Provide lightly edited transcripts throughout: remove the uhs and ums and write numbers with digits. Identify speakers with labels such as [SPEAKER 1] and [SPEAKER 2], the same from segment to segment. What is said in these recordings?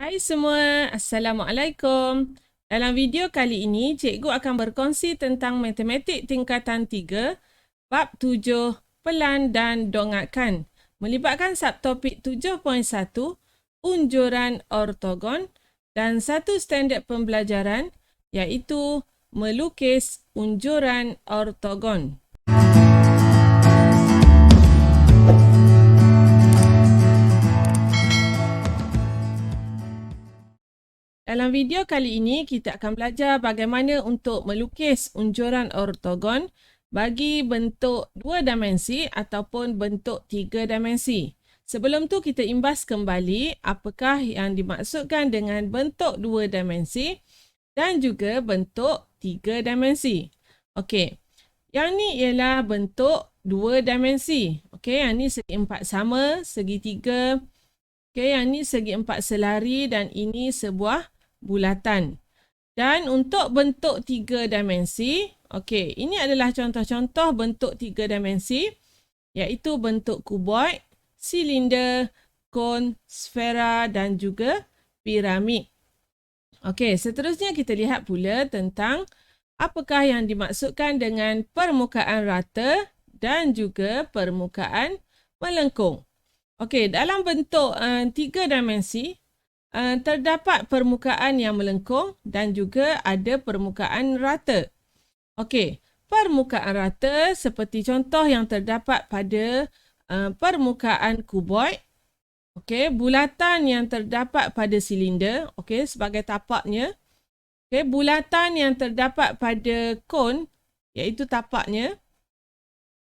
[SPEAKER 1] Hai semua, Assalamualaikum. Dalam video kali ini, cikgu akan berkongsi tentang matematik tingkatan 3, bab 7, pelan dan dongatkan. Melibatkan subtopik 7.1, unjuran ortogon dan satu standard pembelajaran iaitu melukis unjuran ortogon. Dalam video kali ini, kita akan belajar bagaimana untuk melukis unjuran ortogon bagi bentuk 2 dimensi ataupun bentuk 3 dimensi. Sebelum tu kita imbas kembali apakah yang dimaksudkan dengan bentuk 2 dimensi dan juga bentuk 3 dimensi. Okey, yang ni ialah bentuk 2 dimensi. Okey, yang ni segi 4 sama, segi 3. Okey, yang ni segi 4 selari dan ini sebuah bulatan. Dan untuk bentuk 3 dimensi, okey, ini adalah contoh-contoh bentuk 3 dimensi, iaitu bentuk kuboid, silinder, kon, sfera dan juga piramid. Okey, seterusnya kita lihat pula tentang apakah yang dimaksudkan dengan permukaan rata dan juga permukaan melengkung. Okey, dalam bentuk 3 dimensi, terdapat permukaan yang melengkung dan juga ada permukaan rata. Okey, permukaan rata seperti contoh yang terdapat pada permukaan kuboid. Okey, bulatan yang terdapat pada silinder, okey, sebagai tapaknya. Okey, bulatan yang terdapat pada kon, iaitu tapaknya.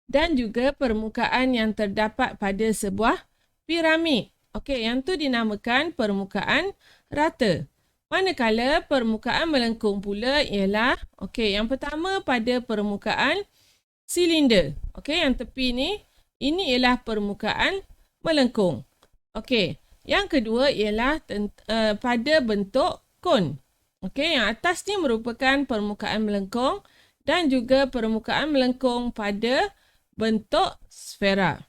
[SPEAKER 1] Dan juga permukaan yang terdapat pada sebuah piramid. Okey, yang tu dinamakan permukaan rata. Manakala permukaan melengkung pula ialah, okey, yang pertama pada permukaan silinder. Okey, yang tepi ni, ini ialah permukaan melengkung. Okey, yang kedua ialah pada bentuk kon. Okey, yang atas ni merupakan permukaan melengkung dan juga permukaan melengkung pada bentuk sfera.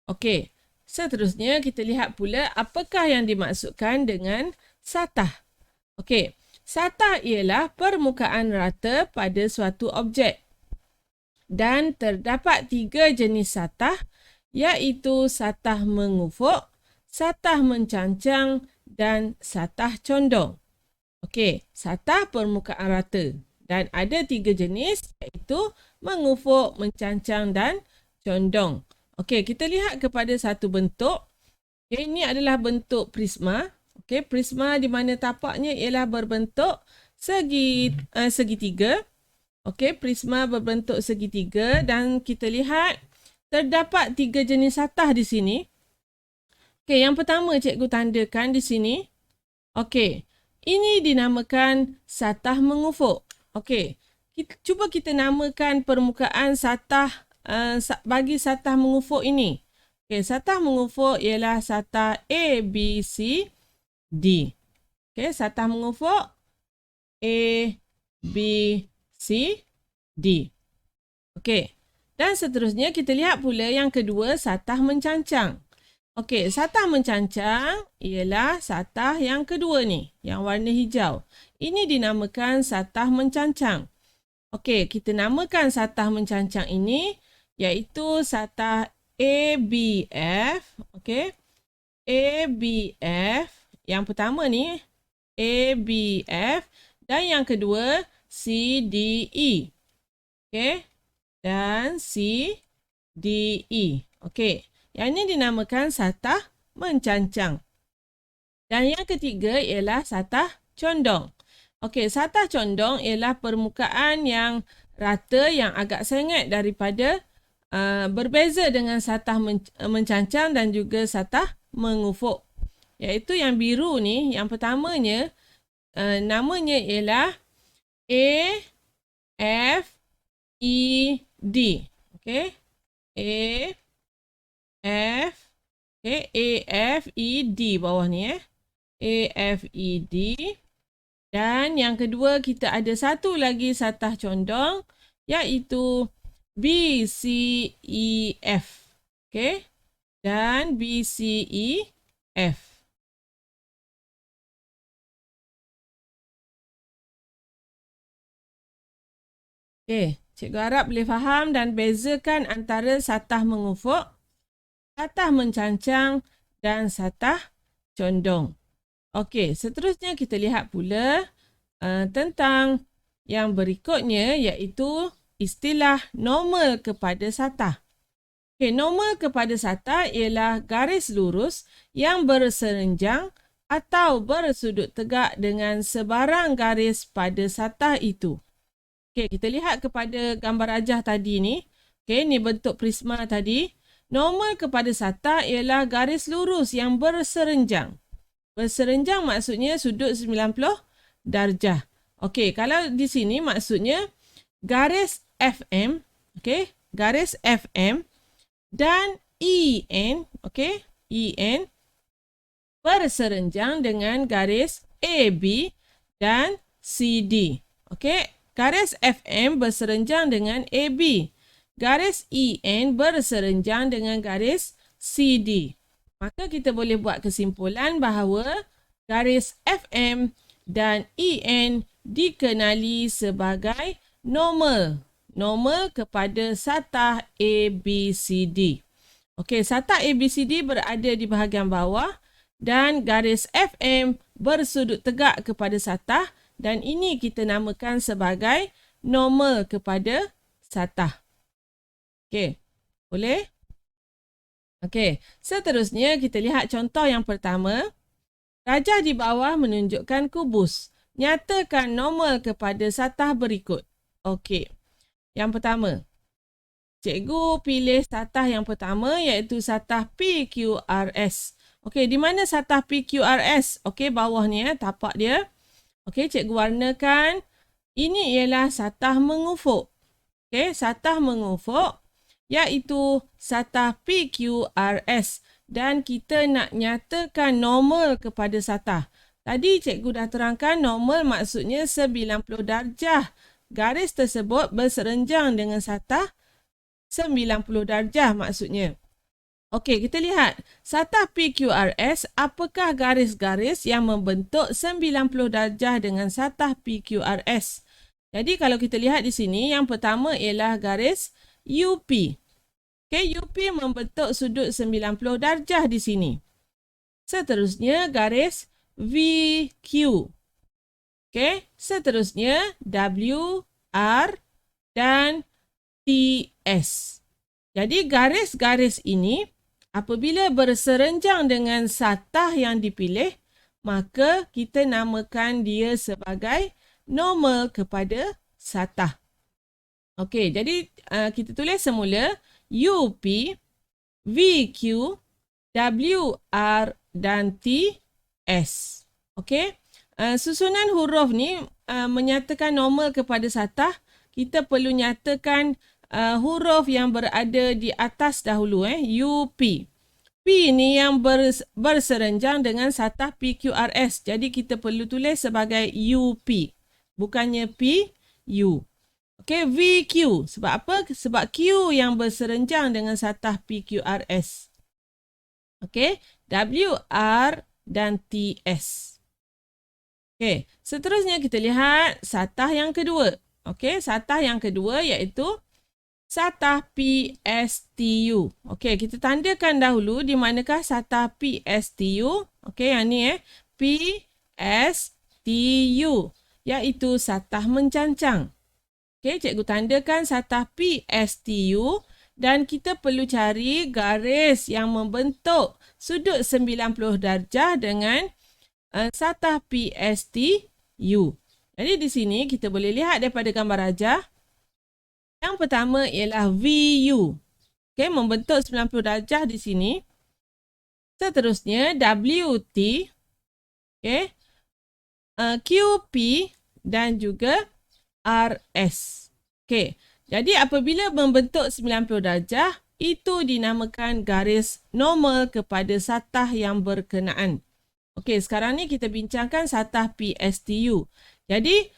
[SPEAKER 1] Okey, seterusnya kita lihat pula apakah yang dimaksudkan dengan satah. Okey, satah ialah permukaan rata pada suatu objek. Dan terdapat 3 jenis satah, iaitu satah mengufuk, satah mencancang dan satah condong. Okey, satah permukaan rata. Dan ada 3 jenis, iaitu mengufuk, mencancang dan condong. Okey, kita lihat kepada satu bentuk. Okay, ini adalah bentuk prisma. Okey, prisma di mana tapaknya ialah berbentuk segitiga. Okey, prisma berbentuk segitiga dan kita lihat terdapat 3 jenis satah di sini. Okey, yang pertama cikgu tandakan di sini. Okey, ini dinamakan satah mengufuk. Okey, cuba kita namakan permukaan satah bagi satah mengufuk ini. Okey, satah mengufuk ialah satah A, B, C, D. Okey, satah mengufuk A, B, C, D. Okey, dan seterusnya kita lihat pula yang kedua, satah mencancang. Okey, satah mencancang ialah satah yang kedua ni, yang warna hijau. Ini dinamakan satah mencancang. Okey, kita namakan satah mencancang ini iaitu satah ABF. Okey, ABF. Yang pertama ni ABF dan yang kedua CDE. Okey, dan CDE. Okey, yang ini dinamakan satah mencancang. Dan yang ketiga ialah satah condong. Okey, satah condong ialah permukaan yang rata yang agak sengit daripada berbeza dengan satah mencancang dan juga satah mengufuk. Iaitu yang biru ni, yang pertamanya namanya ialah A, F, E, D. Okey, A, F, okay, A, F, E, D bawah ni A, F, E, D. Dan yang kedua kita ada satu lagi satah condong iaitu B, C, E, F. Okey. Dan B, C, E, F. Cikgu harap boleh faham dan bezakan antara satah mengufuk, satah mencancang dan satah condong. Okey, seterusnya kita lihat pula tentang yang berikutnya iaitu istilah normal kepada satah. Normal kepada satah ialah garis lurus yang berserenjang atau bersudut tegak dengan sebarang garis pada satah itu. Kita lihat kepada gambar rajah tadi ni. Ni bentuk prisma tadi. Normal kepada satah ialah garis lurus yang berserenjang. Berserenjang maksudnya sudut 90 darjah. Kalau di sini maksudnya garis FM, garis FM dan EN, EN berserenjang dengan garis AB dan CD. Garis FM berserenjang dengan AB. Garis EN berserenjang dengan garis CD. Maka kita boleh buat kesimpulan bahawa garis FM dan EN dikenali sebagai normal. Normal kepada satah ABCD. Satah ABCD berada di bahagian bawah dan garis FM bersudut tegak kepada satah dan ini kita namakan sebagai normal kepada satah. Boleh? Seterusnya kita lihat contoh yang pertama. Rajah di bawah menunjukkan kubus. Nyatakan normal kepada satah berikut. Yang pertama. Cikgu pilih satah yang pertama iaitu satah PQRS. Di mana satah PQRS? Bawah ni tapak dia. Cikgu warnakan. Ini ialah satah mengufuk. Satah mengufuk iaitu satah PQRS. Dan kita nak nyatakan normal kepada satah. Tadi cikgu dah terangkan normal maksudnya 90 darjah. Garis tersebut berserenjang dengan satah 90 darjah maksudnya. Kita lihat. Satah PQRS, apakah garis-garis yang membentuk 90 darjah dengan satah PQRS? Jadi kalau kita lihat di sini, yang pertama ialah garis UP. UP membentuk sudut 90 darjah di sini. Seterusnya garis VQ. Seterusnya W, R dan TS. Jadi garis-garis ini apabila berserenjang dengan satah yang dipilih, maka kita namakan dia sebagai normal kepada satah. Jadi kita tulis semula UP, VQ, WR dan TS. Susunan huruf ni menyatakan normal kepada satah. Kita perlu nyatakan huruf yang berada di atas dahulu. UP. P ni yang berserenjang dengan satah PQRS. Jadi kita perlu tulis sebagai UP. Bukannya P, U. VQ. Sebab apa? Sebab Q yang berserenjang dengan satah PQRS. WR dan TS. Seterusnya kita lihat satah yang kedua. Satah yang kedua iaitu satah PSTU. Kita tandakan dahulu di manakah satah PSTU. Yang ni PSTU. Iaitu satah mencancang. Cikgu tandakan satah PSTU dan kita perlu cari garis yang membentuk sudut 90 darjah dengan satah PSTU. Jadi di sini kita boleh lihat daripada gambar rajah. Yang pertama ialah VU. Membentuk 90 darjah di sini. Seterusnya WT. QP dan juga RS. Jadi apabila membentuk 90 darjah, itu dinamakan garis normal kepada satah yang berkenaan. Sekarang ni kita bincangkan satah PSTU. Jadi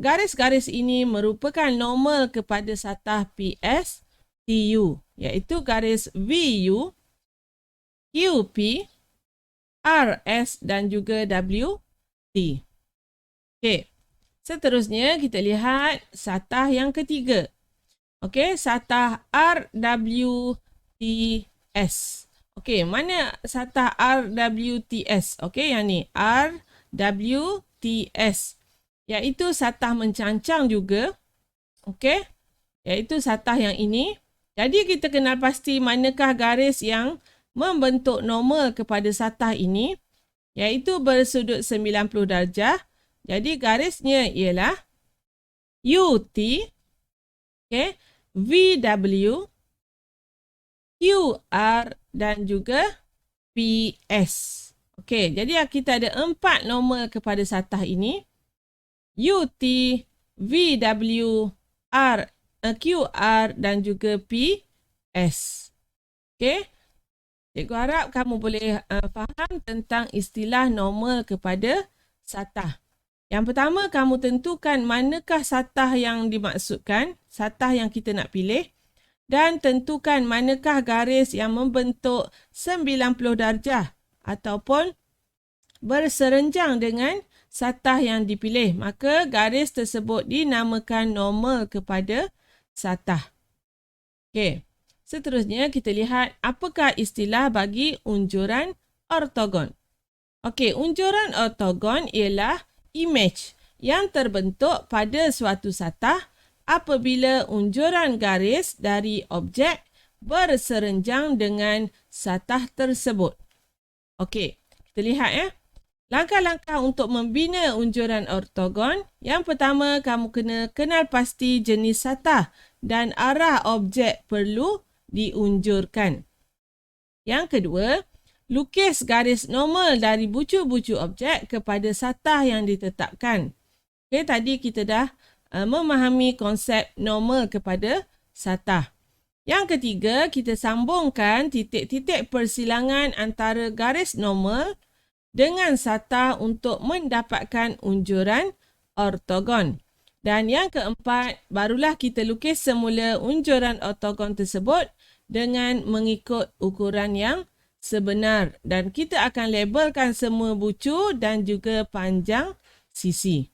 [SPEAKER 1] garis-garis ini merupakan normal kepada satah PSTU, iaitu garis VU, QP, RS dan juga WT. Seterusnya kita lihat satah yang ketiga. Okey, satah RWTS. Okey, mana satah RWTS? Okey, yang ni RWTS. Iaitu satah mencancang juga. Okey, iaitu satah yang ini. Jadi kita kenal pasti manakah garis yang membentuk normal kepada satah ini, iaitu bersudut 90 darjah. Jadi garisnya ialah UT, okay, VW, QR dan juga PS. Okey, jadi kita ada 4 normal kepada satah ini. UT, VW, QR dan juga PS. Okey. Cikgu harap kamu boleh faham tentang istilah normal kepada satah. Yang pertama, kamu tentukan manakah satah yang dimaksudkan, satah yang kita nak pilih, dan tentukan manakah garis yang membentuk 90 darjah ataupun berserenjang dengan satah yang dipilih. Maka garis tersebut dinamakan normal kepada satah. Okey. Seterusnya kita lihat apakah istilah bagi unjuran ortogon. Okey, unjuran ortogon ialah imej yang terbentuk pada suatu satah apabila unjuran garis dari objek berserenjang dengan satah tersebut. Okey, kita lihat ya. Langkah-langkah untuk membina unjuran ortogon. Yang pertama, kamu kena kenal pasti jenis satah dan arah objek perlu diunjurkan. Yang kedua, lukis garis normal dari bucu-bucu objek kepada satah yang ditetapkan. Okay, tadi kita dah memahami konsep normal kepada satah. Yang ketiga, kita sambungkan titik-titik persilangan antara garis normal dengan satah untuk mendapatkan unjuran ortogon. Dan yang keempat, barulah kita lukis semula unjuran ortogon tersebut dengan mengikut ukuran yang sebenar. Dan kita akan labelkan semua bucu dan juga panjang sisi.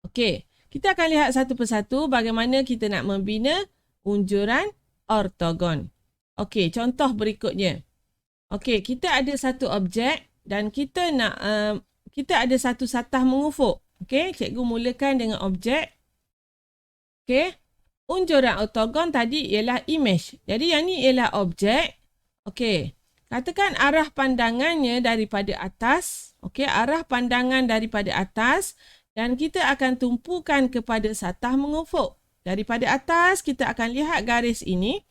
[SPEAKER 1] Okey, kita akan lihat satu persatu bagaimana kita nak membina unjuran ortogon. Okey, contoh berikutnya. Okey, kita ada satu objek dan kita ada satu satah mengufuk. Okey, cikgu mulakan dengan objek. Okey, unjuran ortogon tadi ialah imej. Jadi yang ni ialah objek. Okey, katakan arah pandangannya daripada atas. Okey, arah pandangan daripada atas dan kita akan tumpukan kepada satah mengufuk. Daripada atas kita akan lihat garis ini.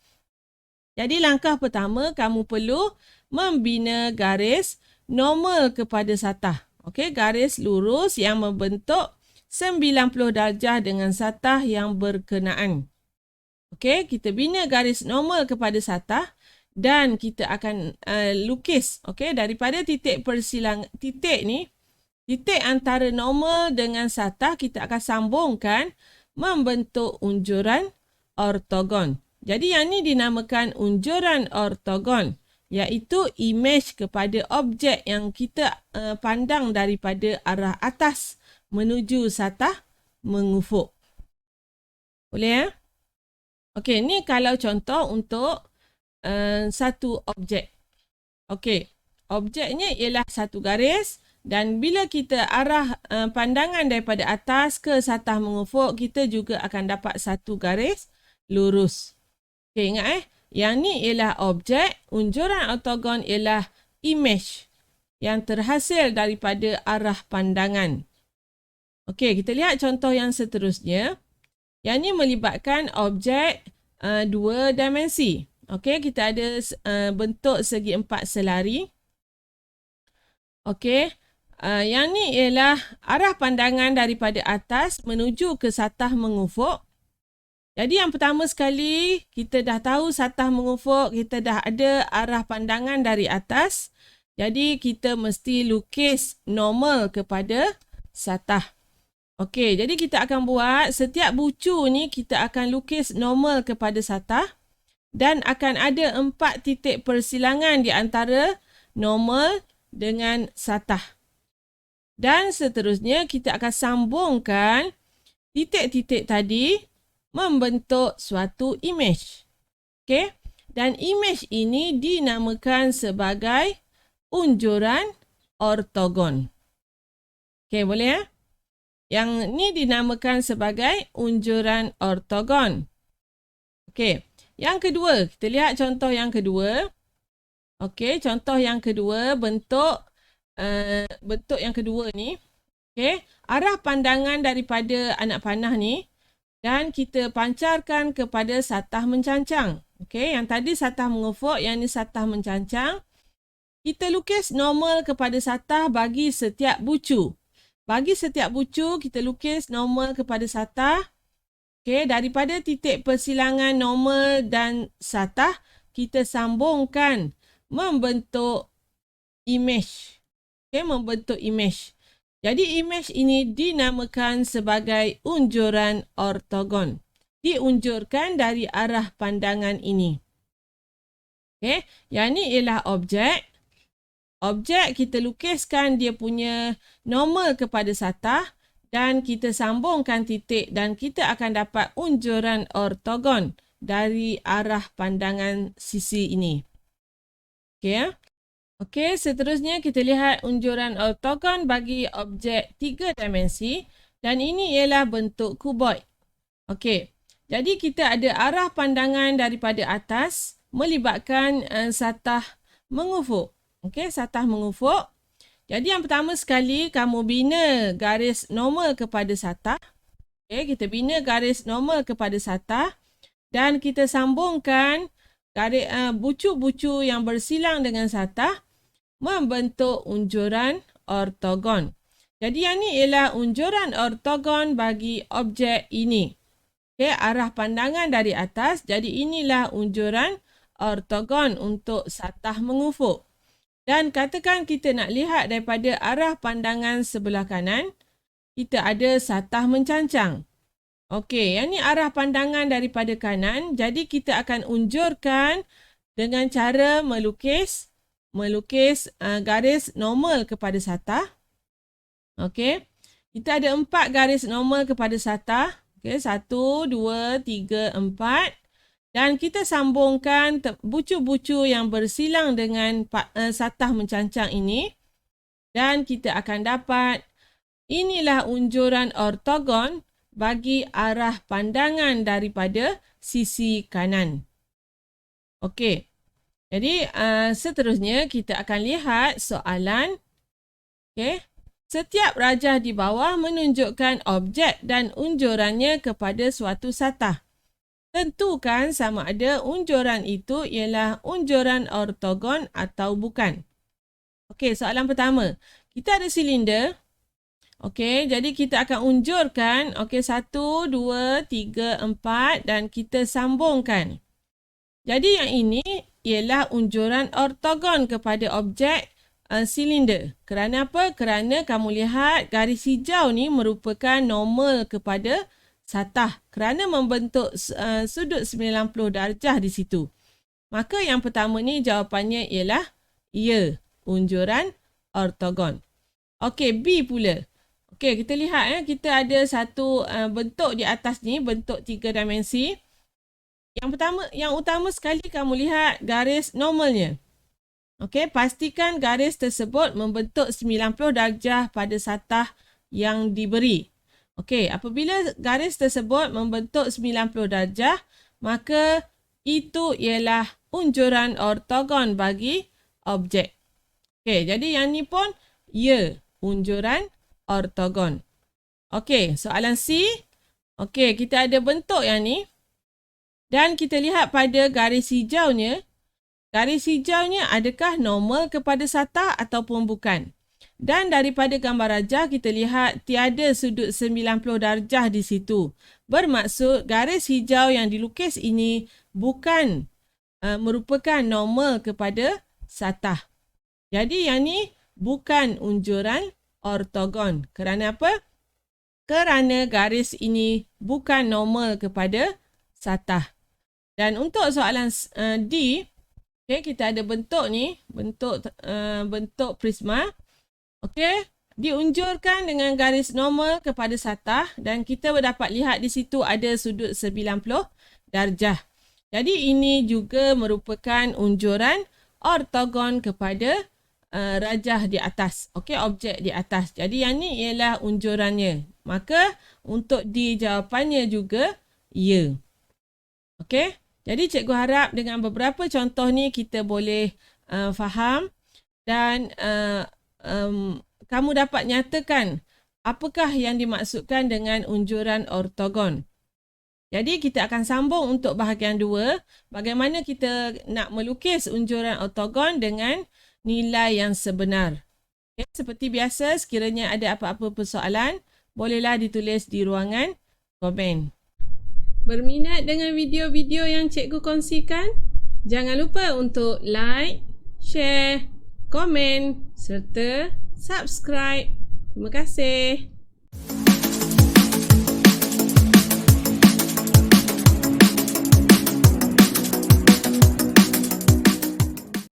[SPEAKER 1] Jadi langkah pertama kamu perlu membina garis normal kepada satah. Okey, garis lurus yang membentuk 90 darjah dengan satah yang berkenaan. Okey, kita bina garis normal kepada satah dan kita akan lukis. Okey, daripada titik ni, titik antara normal dengan satah kita akan sambungkan membentuk unjuran ortogon. Jadi yang ni dinamakan unjuran ortogon, iaitu imej kepada objek yang kita pandang daripada arah atas menuju satah mengufuk. Boleh ya? Okey, ni kalau contoh untuk satu objek. Okey, objeknya ialah satu garis dan bila kita arah pandangan daripada atas ke satah mengufuk, kita juga akan dapat satu garis lurus. Okey, ingat yang ni ialah objek, unjuran ortogon ialah imej yang terhasil daripada arah pandangan. Okey, kita lihat contoh yang seterusnya. Yang ni melibatkan objek dua dimensi. Okey, kita ada bentuk segi empat selari. Okey, yang ni ialah arah pandangan daripada atas menuju ke satah mengufuk. Jadi yang pertama sekali, kita dah tahu satah mengufuk, kita dah ada arah pandangan dari atas. Jadi kita mesti lukis normal kepada satah. Okey, jadi kita akan buat setiap bucu ni kita akan lukis normal kepada satah. Dan akan ada 4 titik persilangan di antara normal dengan satah. Dan seterusnya kita akan sambungkan titik-titik tadi membentuk suatu imej. Okey? Dan imej ini dinamakan sebagai unjuran ortogon. Okey, boleh ya? Yang ni dinamakan sebagai unjuran ortogon. Okey, yang kedua, kita lihat contoh yang kedua. Okey, contoh yang kedua, bentuk yang kedua ni. Okey, arah pandangan daripada anak panah ni dan kita pancarkan kepada satah mencancang. Okey, yang tadi satah mengufuk, yang ni satah mencancang. Kita lukis normal kepada satah bagi setiap bucu. Bagi setiap bucu, kita lukis normal kepada satah. Okey, daripada titik persilangan normal dan satah, kita sambungkan membentuk imej. Okey, membentuk imej. Jadi imej ini dinamakan sebagai unjuran ortogon. Diunjurkan dari arah pandangan ini. Okey, yang ni ialah objek. Objek kita lukiskan dia punya normal kepada satah dan kita sambungkan titik dan kita akan dapat unjuran ortogon dari arah pandangan sisi ini. Okey ya. Okey, seterusnya kita lihat unjuran ortogon bagi objek 3 dimensi dan ini ialah bentuk kuboid. Okey, jadi kita ada arah pandangan daripada atas melibatkan satah mengufuk. Okey, satah mengufuk. Jadi yang pertama sekali kamu bina garis normal kepada satah. Okey, kita bina garis normal kepada satah dan kita sambungkan garis bucu-bucu yang bersilang dengan satah membentuk unjuran ortogon. Jadi yang ni ialah unjuran ortogon bagi objek ini. Okey, arah pandangan dari atas. Jadi inilah unjuran ortogon untuk satah mengufuk. Dan katakan kita nak lihat daripada arah pandangan sebelah kanan, kita ada satah mencancang. Okey, yang ni arah pandangan daripada kanan. Jadi kita akan unjurkan dengan cara melukis garis normal kepada satah. Okey, kita ada 4 garis normal kepada satah. Okey, 1, 2, 3, 4. Dan kita sambungkan bucu-bucu yang bersilang dengan satah mencancang ini. Dan kita akan dapat inilah unjuran ortogon bagi arah pandangan daripada sisi kanan. Okey. Jadi seterusnya kita akan lihat soalan. Okey. Setiap rajah di bawah menunjukkan objek dan unjurannya kepada suatu satah. Tentukan sama ada unjuran itu ialah unjuran ortogon atau bukan. Okey, soalan pertama. Kita ada silinder. Okey, jadi kita akan unjurkan. Okey, 1, 2, 3, 4 dan kita sambungkan. Jadi yang ini ialah unjuran ortogon kepada objek silinder. Kerana apa? Kerana kamu lihat garis hijau ni merupakan normal kepada satah kerana membentuk sudut 90 darjah di situ. Maka yang pertama ni jawapannya ialah ya, unjuran ortogon. Okey, B pula. Okey, kita lihat kita ada satu bentuk di atas ni, bentuk 3 dimensi. Yang utama sekali kamu lihat garis normalnya. Okey, pastikan garis tersebut membentuk 90 darjah pada satah yang diberi. Okey, apabila garis tersebut membentuk 90 darjah, maka itu ialah unjuran ortogon bagi objek. Okey, jadi yang ni pun ya, unjuran ortogon. Okey, soalan C. Okey, kita ada bentuk yang ni. Dan kita lihat pada garis hijaunya. Garis hijaunya adakah normal kepada satah ataupun bukan? Dan daripada gambar rajah kita lihat tiada sudut 90 darjah di situ. Bermaksud garis hijau yang dilukis ini bukan merupakan normal kepada satah. Jadi yang ni bukan unjuran ortogon. Kerana apa? Kerana garis ini bukan normal kepada satah. Dan untuk soalan D, okay, kita ada bentuk ni, bentuk prisma. Okey, diunjurkan dengan garis normal kepada satah dan kita dapat lihat di situ ada sudut 90 darjah. Jadi ini juga merupakan unjuran ortogon kepada rajah di atas. Okey, objek di atas. Jadi yang ni ialah unjurannya. Maka untuk D jawapannya juga ya. Okey. Jadi cikgu harap dengan beberapa contoh ni kita boleh faham dan kamu dapat nyatakan apakah yang dimaksudkan dengan unjuran ortogon. Jadi kita akan sambung untuk bahagian 2. Bagaimana kita nak melukis unjuran ortogon dengan nilai yang sebenar. Okay, seperti biasa, sekiranya ada apa-apa persoalan, bolehlah ditulis di ruangan komen. Berminat dengan video-video yang cikgu kongsikan? Jangan lupa untuk like, share, komen serta subscribe. Terima kasih.